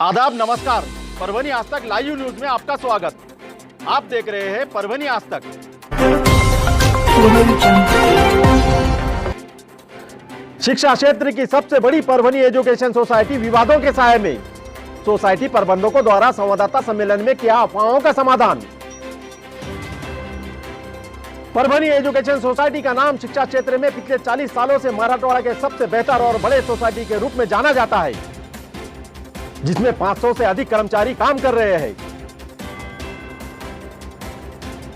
आदाब, नमस्कार। परभनी आज तक लाइव न्यूज में आपका स्वागत। आप देख रहे हैं परभनी आज तक। शिक्षा क्षेत्र की सबसे बड़ी परभनी एजुकेशन सोसाइटी विवादों के साये में। सोसाइटी प्रबंधकों द्वारा संवाददाता सम्मेलन में किया अफवाहों का समाधान। परभनी एजुकेशन सोसाइटी का नाम शिक्षा क्षेत्र में पिछले 40 सालों से मराठवाड़ा के सबसे बेहतर और बड़े सोसाइटी के रूप में जाना जाता है, जिसमें 500 से अधिक कर्मचारी काम कर रहे हैं।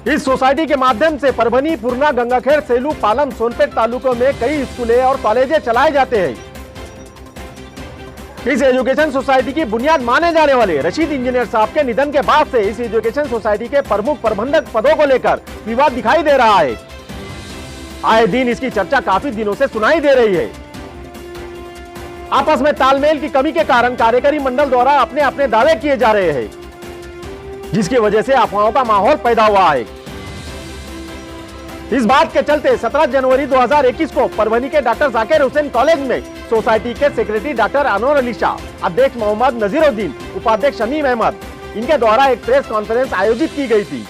इस सोसाइटी के माध्यम से परभनी, पूर्णा, गंगाखेड़, सेलू, पालम, सोनपेट तालुकों में कई स्कूलें और कॉलेजें चलाए जाते हैं। इस एजुकेशन सोसाइटी की बुनियाद माने जाने वाले रशीद इंजीनियर साहब के निधन के बाद से इस एजुकेशन सोसाइटी के प्रमुख प्रबंधक पदों को लेकर विवाद दिखाई दे रहा है। आए दिन इसकी चर्चा काफी दिनों से सुनाई दे रही है। आपस में तालमेल की कमी के कारण कार्यकारी मंडल द्वारा अपने अपने दावे किए जा रहे हैं, जिसकी वजह से अफवाहों का माहौल पैदा हुआ है। इस बात के चलते 17 जनवरी 2021 को परभनी के डॉक्टर जाकिर हुसैन कॉलेज में सोसाइटी के सेक्रेटरी डॉक्टर अनवर अली शाह, अध्यक्ष मोहम्मद नजीरुद्दीन, उपाध्यक्ष शमीम अहमद, इनके द्वारा एक प्रेस कॉन्फ्रेंस आयोजित की गई थी।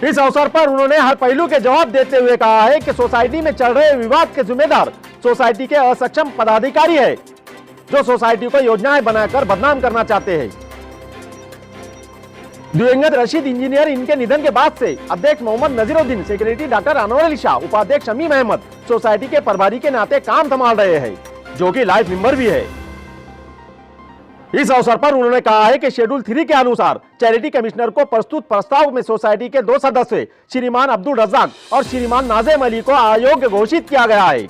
इस अवसर पर उन्होंने हर पहलू के जवाब देते हुए कहा है कि सोसाइटी में चल रहे विवाद के जिम्मेदार सोसाइटी के असक्षम पदाधिकारी है, जो सोसाइटी को योजनाएं बनाकर बदनाम करना चाहते हैं। दिवंगत रशीद इंजीनियर इनके निधन के बाद से अध्यक्ष मोहम्मद नजीरुद्दीन, सेक्रेटरी डॉक्टर अनवर अली शाह, उपाध्यक्ष शमीम अहमद सोसाइटी के प्रभारी के नाते काम संभाल रहे हैं, जो कि लाइफ मेंबर भी है। इस अवसर पर उन्होंने कहा है कि शेड्यूल 3 के अनुसार चैरिटी कमिश्नर को प्रस्तुत प्रस्ताव में सोसाइटी के 2 सदस्य श्रीमान अब्दुल रज्जाक और श्रीमान नाजिम अली को अयोग्य घोषित किया गया है।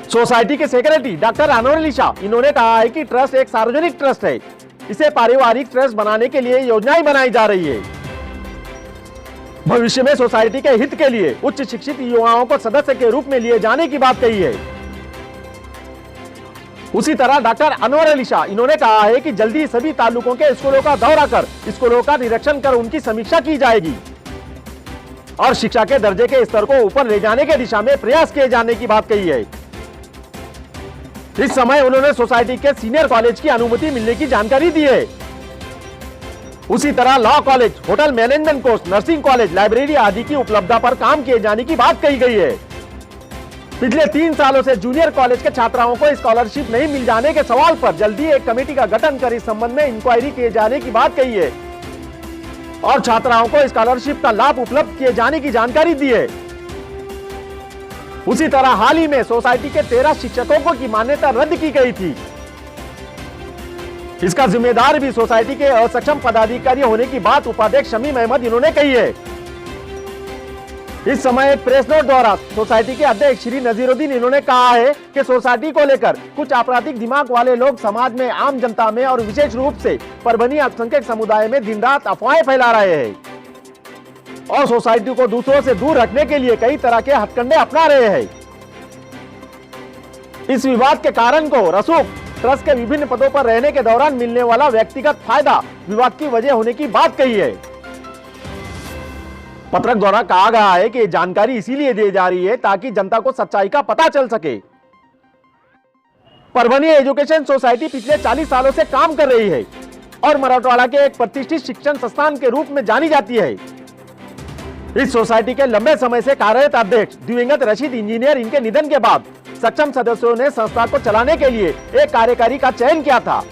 सोसाइटी के सेक्रेटरी डॉक्टर अनवर अली शाह, इन्होंने कहा है कि ट्रस्ट एक सार्वजनिक ट्रस्ट है, इसे पारिवारिक ट्रस्ट बनाने के लिए योजनाएं बनाई जा रही है। भविष्य में सोसाइटी के हित के लिए उच्च शिक्षित युवाओं को सदस्य के रूप में लिए जाने की बात कही है। उसी तरह डॉक्टर अनवर अली शाह, इन्होंने कहा है कि जल्दी सभी तालुकों के स्कूलों का दौरा कर स्कूलों का निरीक्षण कर उनकी समीक्षा की जाएगी और शिक्षा के दर्जे के स्तर को ऊपर ले जाने के दिशा में प्रयास किए जाने की बात कही है। इस समय उन्होंने सोसाइटी के सीनियर कॉलेज की अनुमति मिलने की जानकारी दी है। उसी तरह law college, hotel management course, nursing college, library आदि की उपलब्धता पर काम किए जाने की बात कही गई है। पिछले 3 सालों से जूनियर कॉलेज के छात्राओं को स्कॉलरशिप नहीं मिल जाने के सवाल पर जल्दी एक कमेटी का गठन कर इस संबंध में इंक्वायरी किए जाने की बात कही है और छात्राओं को स्कॉलरशिप का लाभ उपलब्ध किए जाने की जानकारी दी है। उसी तरह हाल ही में सोसाइटी के 13 शिक्षकों की मान्यता रद्द की गई थी। इसका जिम्मेदार भी सोसाइटी के असक्षम पदाधिकारी होने की बात उपाध्यक्ष शमीम अहमद, इन्होंने कही है। इस समय एक प्रेस नोट द्वारा सोसाइटी के अध्यक्ष श्री नजीरुद्दीन, इन्होंने कहा है कि सोसाइटी को लेकर कुछ आपराधिक दिमाग वाले लोग समाज में, आम जनता में और विशेष रूप से परभनी अल्पसंख्यक समुदाय में दिन रात अफवाहें फैला रहे हैं और सोसाइटी को दूसरों से दूर रखने के लिए कई तरह के हथकंडे अपना रहे हैं। इस विवाद के कारण को रसूख ट्रस्ट के विभिन्न पदों पर रहने के दौरान मिलने वाला व्यक्तिगत फायदा विवाद की वजह होने की बात कही है। पत्रक द्वारा कहा गया है कि जानकारी इसीलिए दी जा रही है ताकि जनता को सच्चाई का पता चल सके। परभनी एजुकेशन सोसाइटी पिछले 40 सालों से काम कर रही है और मराठवाड़ा के एक प्रतिष्ठित शिक्षण संस्थान के रूप में जानी जाती है। इस सोसाइटी के लंबे समय से कार्यरत अध्यक्ष दिवंगत रशीद इंजीनियर, इनके निधन के बाद सक्षम सदस्यों ने संस्था को चलाने के लिए एक कार्यकारी का चयन किया था।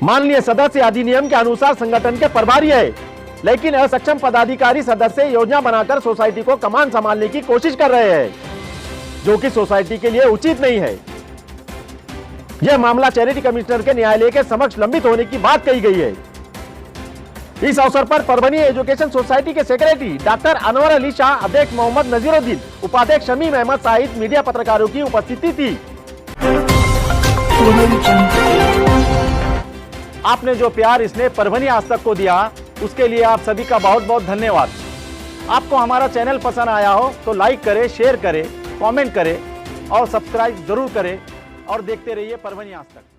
माननीय सदस्य अधिनियम के अनुसार संगठन के प्रभारी है, लेकिन असक्षम पदाधिकारी सदस्य योजना बनाकर सोसाइटी को कमान संभालने की कोशिश कर रहे हैं, जो कि सोसाइटी के लिए उचित नहीं है। यह मामला चैरिटी कमिश्नर के न्यायालय के समक्ष लंबित होने की बात कही गई है। इस अवसर पर परभनी एजुकेशन सोसाइटी के सेक्रेटरी डॉक्टर अनवर अली शाह, अध्यक्ष मोहम्मद नजीरुद्दीन, उपाध्यक्ष शमीम अहमद सहित मीडिया पत्रकारों की उपस्थिति थी। आपने जो प्यार इसने परभनी आज तक को दिया, उसके लिए आप सभी का बहुत बहुत धन्यवाद। आपको हमारा चैनल पसंद आया हो तो लाइक करें, शेयर करें, कमेंट करें और सब्सक्राइब जरूर करें और देखते रहिए परभनी आज तक।